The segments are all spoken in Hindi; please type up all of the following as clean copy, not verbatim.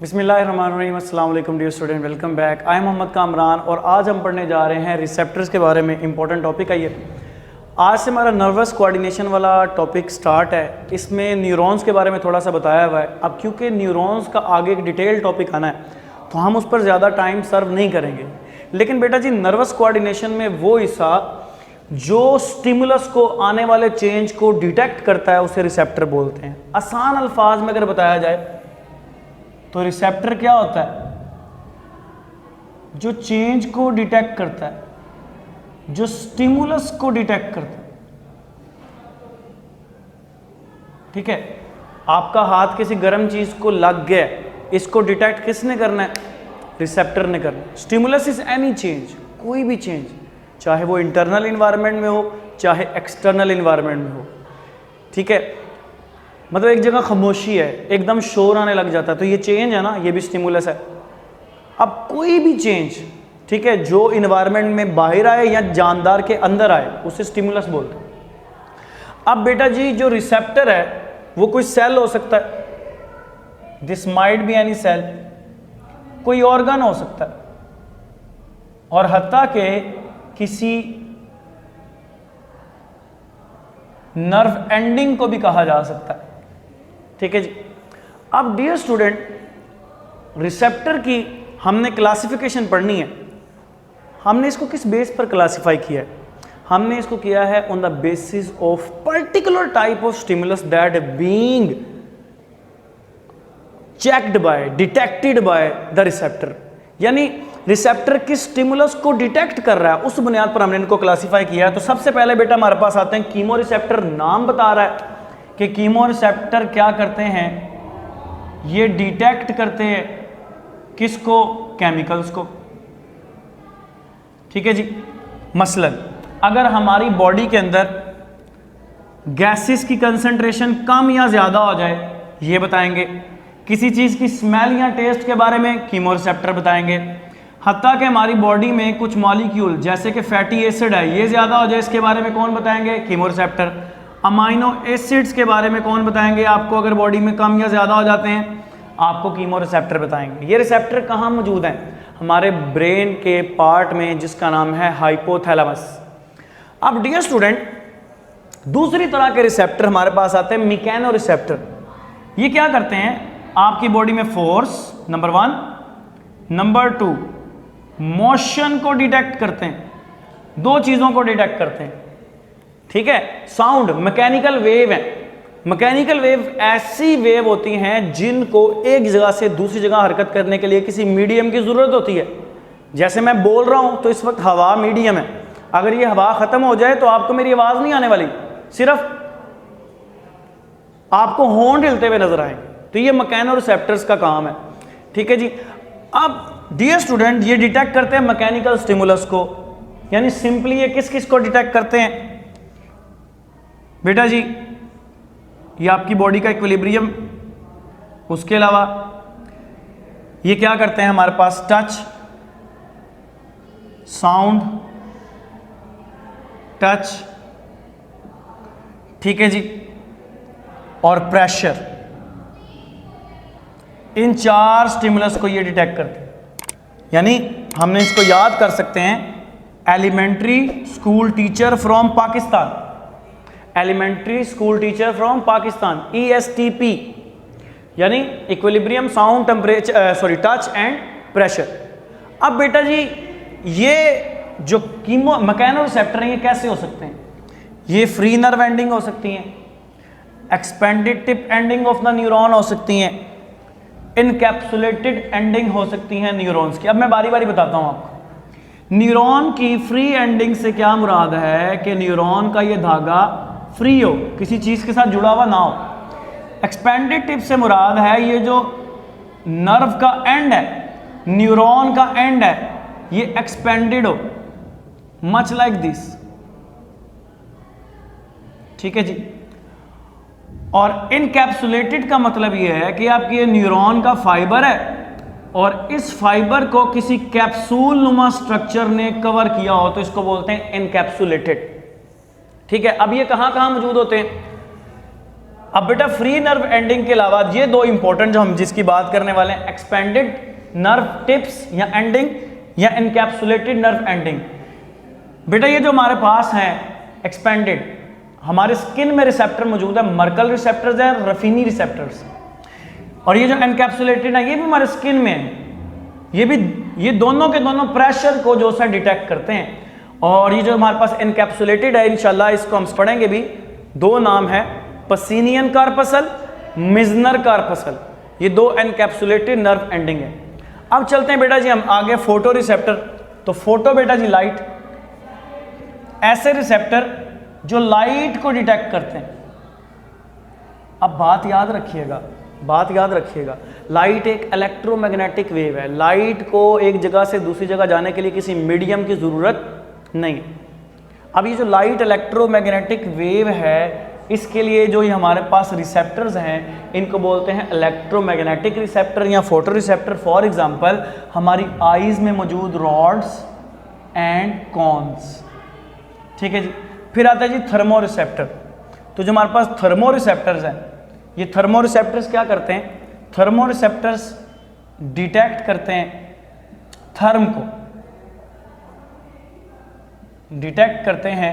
बिस्मिल्लाहिर्रहमानिर्रहीम, अस्सलाम वालेकुम dear student, welcome back. I am Mohammad Kamran और आज हम पढ़ने जा रहे हैं रिसेप्टर्स के बारे में। इंपॉर्टेंट टॉपिक है ये। आज से हमारा नर्वस कोऑर्डिनेशन वाला टॉपिक स्टार्ट है। इसमें न्यूरॉन्स के बारे में थोड़ा सा बताया हुआ है। अब क्योंकि न्यूरॉन्स का आगे एक डिटेल टॉपिक आना है तो हम उस पर ज़्यादा टाइम सर्व नहीं करेंगे। लेकिन बेटा जी, नर्वस कोऑर्डिनेशन में वो हिस्सा जो स्टिमुलस को, आने वाले चेंज को डिटेक्ट करता है, उसे रिसेप्टर बोलते हैं। आसान अल्फाज में अगर बताया जाए तो रिसेप्टर क्या होता है? जो चेंज को डिटेक्ट करता है, जो स्टिमुलस को डिटेक्ट करता है। ठीक है, आपका हाथ किसी गर्म चीज को लग गया, इसको डिटेक्ट किसने करना है? रिसेप्टर ने करना है। स्टिमुलस इज एनी चेंज, कोई भी चेंज, चाहे वो इंटरनल इन्वायरमेंट में हो चाहे एक्सटर्नल इन्वायरमेंट में हो। ठीक है, मतलब एक जगह खामोशी है, एकदम शोर आने लग जाता है, तो ये चेंज है ना, ये भी स्टिमुलस है। अब कोई भी चेंज, ठीक है, जो इन्वायरमेंट में बाहर आए या जानदार के अंदर आए, उसे स्टिमुलस बोलते हैं। अब बेटा जी, जो रिसेप्टर है वो कोई सेल हो सकता है, this might be any cell, कोई ऑर्गन हो सकता है, और हत्ता के किसी नर्व एंडिंग को भी कहा जा सकता है। ठीक है जी। अब डियर स्टूडेंट, रिसेप्टर की हमने क्लासिफिकेशन पढ़नी है। हमने इसको किस बेस पर क्लासिफाई किया है? हमने इसको किया है on the basis of particular type of stimulus that being checked by, detected by the receptor. यानी रिसेप्टर किस स्टिमुलस को डिटेक्ट कर रहा है, उस बुनियाद पर हमने इनको क्लासिफाई किया है। तो सबसे पहले बेटा हमारे पास आते हैं कीमो रिसेप्टर। नाम बता रहा है कि कीमो रिसेप्टर क्या करते हैं? ये डिटेक्ट करते हैं किसको? केमिकल्स को। ठीक है जी। मसलन अगर हमारी बॉडी के अंदर गैसेस की कंसंट्रेशन कम या ज्यादा हो जाए, ये बताएंगे। किसी चीज की स्मेल या टेस्ट के बारे में कीमो रिसेप्टर बताएंगे। हत्ता कि हमारी बॉडी में कुछ मॉलिक्यूल जैसे कि फैटी एसिड है, ये ज्यादा हो जाए, इसके बारे में कौन बताएंगे? Chemo receptor. अमाइनो एसिड्स के बारे में कौन बताएंगे आपको? अगर बॉडी में कम या ज्यादा हो जाते हैं, आपको कीमो रिसेप्टर बताएंगे। ये रिसेप्टर कहाँ मौजूद हैं? हमारे ब्रेन के पार्ट में, जिसका नाम है हाइपोथैलेमस। अब डियर स्टूडेंट, दूसरी तरह के रिसेप्टर हमारे पास आते हैं मैकेनो रिसेप्टर। ये क्या करते हैं? आपकी बॉडी में फोर्स, नंबर 1, नंबर 2 मोशन को डिटेक्ट करते हैं। दो चीजों को डिटेक्ट करते हैं। ठीक है। साउंड, मैकेनिकल वेव है। मैकेनिकल वेव ऐसी वेव होती हैं जिनको एक जगह से दूसरी जगह हरकत करने के लिए किसी मीडियम की जरूरत होती है। जैसे मैं बोल रहा हूं तो इस वक्त हवा मीडियम है, अगर ये हवा खत्म हो जाए तो आपको मेरी आवाज नहीं आने वाली, सिर्फ आपको होंठ हिलते हुए नजर आएंगे। तो ये मैकेनो रिसेप्टर्स का काम है। ठीक है जी। अब डियर स्टूडेंट, ये डिटेक्ट करते हैं मैकेनिकल स्टिमुलस को। यानी सिंपली ये किस किस को डिटेक्ट करते हैं बेटा जी? ये आपकी बॉडी का इक्विलिब्रियम, उसके अलावा ये क्या करते हैं हमारे पास? टच, साउंड, टच, ठीक है जी, और प्रेशर। इन चार स्टिमुलस को ये डिटेक्ट करते हैं। यानी हमने इसको याद कर सकते हैं, elementary school teacher from Pakistan, elementary school teacher from Pakistan, ESTP, यानी equilibrium, sound, temperature, touch and pressure. अब बेटा जी, ये जो कीमो मैकेनो रिसेप्टर हैं, ये कैसे हो सकते हैं? ये फ्री नर्व एंडिंग हो सकती हैं, expanded tip ending of the neuron हो सकती हैं, इनकैप्सुलेटेड एंडिंग हो सकती हैं न्यूरॉन्स की। अब मैं बारी बारी बताता हूं आपको। न्यूरॉन की फ्री एंडिंग से क्या मुराद है? कि न्यूरॉन का ये धागा फ्री हो, किसी चीज के साथ जुड़ा हुआ ना हो। एक्सपेंडेड टिप से मुराद है ये जो नर्व का एंड है, न्यूरॉन का एंड है, ये एक्सपेंडेड हो, मच लाइक दिस। ठीक है जी। और इनकैप्सुलेटेड का मतलब ये है कि आपकी ये न्यूरॉन का फाइबर है और इस फाइबर को किसी कैप्सूल नुमा स्ट्रक्चर ने कवर किया हो, तो इसको बोलते हैं इनकैप्सुलेटेड। ठीक है। अब ये कहां कहां मौजूद होते हैं? अब बेटा फ्री नर्व एंडिंग के अलावा ये दो इंपॉर्टेंट जो हम जिसकी बात करने वाले हैं, एक्सपेंडेड नर्व टिप्स या एंडिंग या इनकैप्सुलेटेड नर्व एंडिंग। बेटा ये जो हमारे पास है एक्सपेंडेड, हमारे स्किन में रिसेप्टर मौजूद है, मर्कल रिसेप्टर्स हैं, रफीनी रिसेप्टर्स, और ये जो एनकैप्सुलेटेड है ये भी हमारे स्किन में है। ये दोनों के दोनों प्रेशर को जो है डिटेक्ट करते हैं। और ये जो हमारे पास एनकैप्सुलेटेड है, इंशाल्लाह इसको हम पढ़ेंगे भी, दो नाम है, पसीनियन कार्पसल, मिजनर कार्पसल, ये दो एनकैप्सुलेटेड नर्व एंडिंग है। अब चलते हैं बेटा जी हम आगे फोटो रिसेप्टर। तो फोटो बेटा जी लाइट, ऐसे रिसेप्टर जो लाइट को डिटेक्ट करते हैं। अब बात याद रखिएगा, लाइट एक इलेक्ट्रोमैग्नेटिक वेव है। लाइट को एक जगह से दूसरी जगह जाने के लिए किसी मीडियम की ज़रूरत नहीं है। अब ये जो लाइट इलेक्ट्रोमैग्नेटिक वेव है, इसके लिए जो ये हमारे पास रिसेप्टर्स हैं, इनको बोलते हैं इलेक्ट्रोमैग्नेटिक रिसेप्टर या फोटो रिसेप्टर। फॉर एग्जांपल हमारी आईज में मौजूद रॉड्स एंड कॉन्स, ठीक है जी। फिर आता है जी थर्मो रिसेप्टर। तो जो हमारे पास थर्मो रिसेप्टर्स हैं, ये थर्मो रिसेप्टर्स क्या करते हैं? थर्मो रिसेप्टर्स डिटेक्ट करते हैं थर्म को, डिटेक्ट करते हैं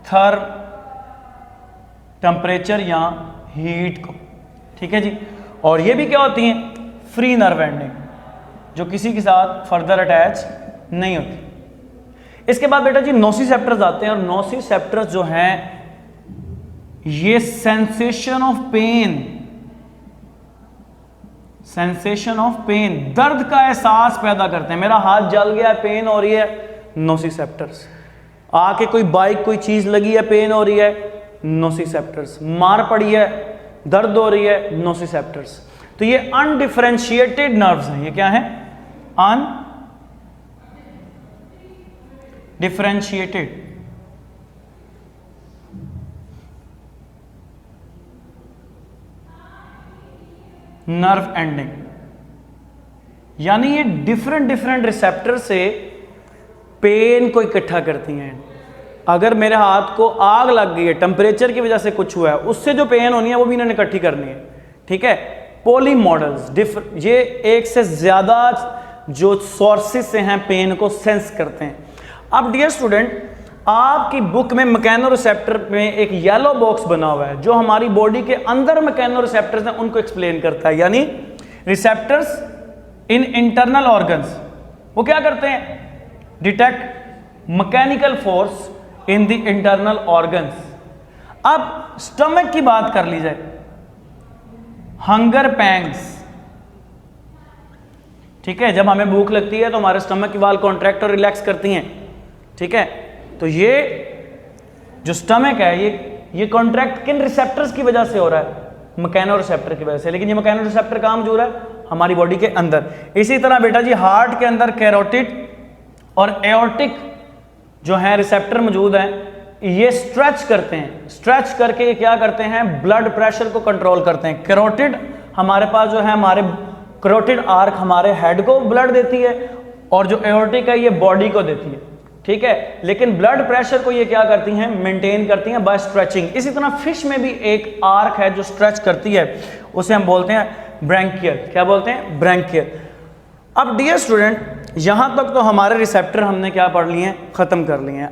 थर्म, टेम्परेचर या हीट को, ठीक है जी। और ये भी क्या होती हैं? फ्री नर्व एंडिंग, जो किसी के साथ फर्दर अटैच नहीं होती। इसके बाद बेटा जी नोसिसेप्टर्स आते हैं, और नोसिसेप्टर्स जो हैं ये सेंसेशन ऑफ पेन, दर्द का एहसास पैदा करते हैं। मेरा हाथ जल गया, पेन हो रही है, नोसिसेप्टर्स। आके कोई बाइक कोई चीज लगी है, पेन हो रही है, नोसिसेप्टर्स। मार पड़ी है, दर्द हो रही है, नोसिसेप्टर्स। तो ये अनडिफरेंशिएटेड नर्व्स हैं। ये क्या है? अनडिफरेंशिएटेड नर्व एंडिंग, यानी ये डिफरेंट रिसेप्टर से पेन को इकट्ठा करती हैं। अगर मेरे हाथ को आग लग गई है, टेम्परेचर की वजह से कुछ हुआ है, उससे जो पेन होनी है वो भी इन्होंने इकट्ठी करनी है, ठीक है। पोली मॉडल्स, ये एक से ज्यादा जो सोर्सेस से हैं पेन को सेंस करते हैं। अब डियर स्टूडेंट, आपकी बुक में मैकेनोरिसेप्टर में एक येलो बॉक्स बना हुआ है जो हमारी बॉडी के अंदर मैकेनोरिसेप्टर्स हैं उनको एक्सप्लेन करता है। यानी रिसेप्टर्स इन इंटरनल ऑर्गन्स, वो क्या करते हैं? Detect mechanical force in the internal organs. अब स्टमक की बात कर ली जाए, हंगर पैंग्स, ठीक है। जब हमें भूख लगती है तो हमारे स्टमक की वाल कॉन्ट्रैक्ट और रिलैक्स करती हैं, ठीक है। तो ये जो स्टमक है ये कॉन्ट्रैक्ट किन रिसेप्टर्स की वजह से हो रहा है? मैकेनोरिसेप्टर की वजह से। लेकिन ये मैकेनोरिसेप्टर कहाँ मौजूद है? हमारी बॉडी के अंदर। इसी तरह बेटा जी हार्ट के अंदर कैरोटिड और एओर्टिक जो है रिसेप्टर मौजूद हैं, ये स्ट्रेच करते हैं। स्ट्रेच करके ये क्या करते हैं? ब्लड प्रेशर को कंट्रोल करते हैं। कैरोटिड हमारे पास जो है, हमारे कैरोटिड आर्क हमारे हेड को ब्लड देती है, और जो एओर्टिक है ये बॉडी को देती है, ठीक है। लेकिन ब्लड प्रेशर को ये क्या करती हैं? मेंटेन करती हैं बाय स्ट्रेचिंग। इसी तरह फिश में भी एक आर्क है जो स्ट्रेच करती है, उसे हम बोलते हैं ब्रैंकियल। क्या बोलते हैं? ब्रैंकियल। अब डियर स्टूडेंट, यहां तक तो हमारे रिसेप्टर हमने क्या पढ़ लिए हैं? खत्म कर लिए हैं।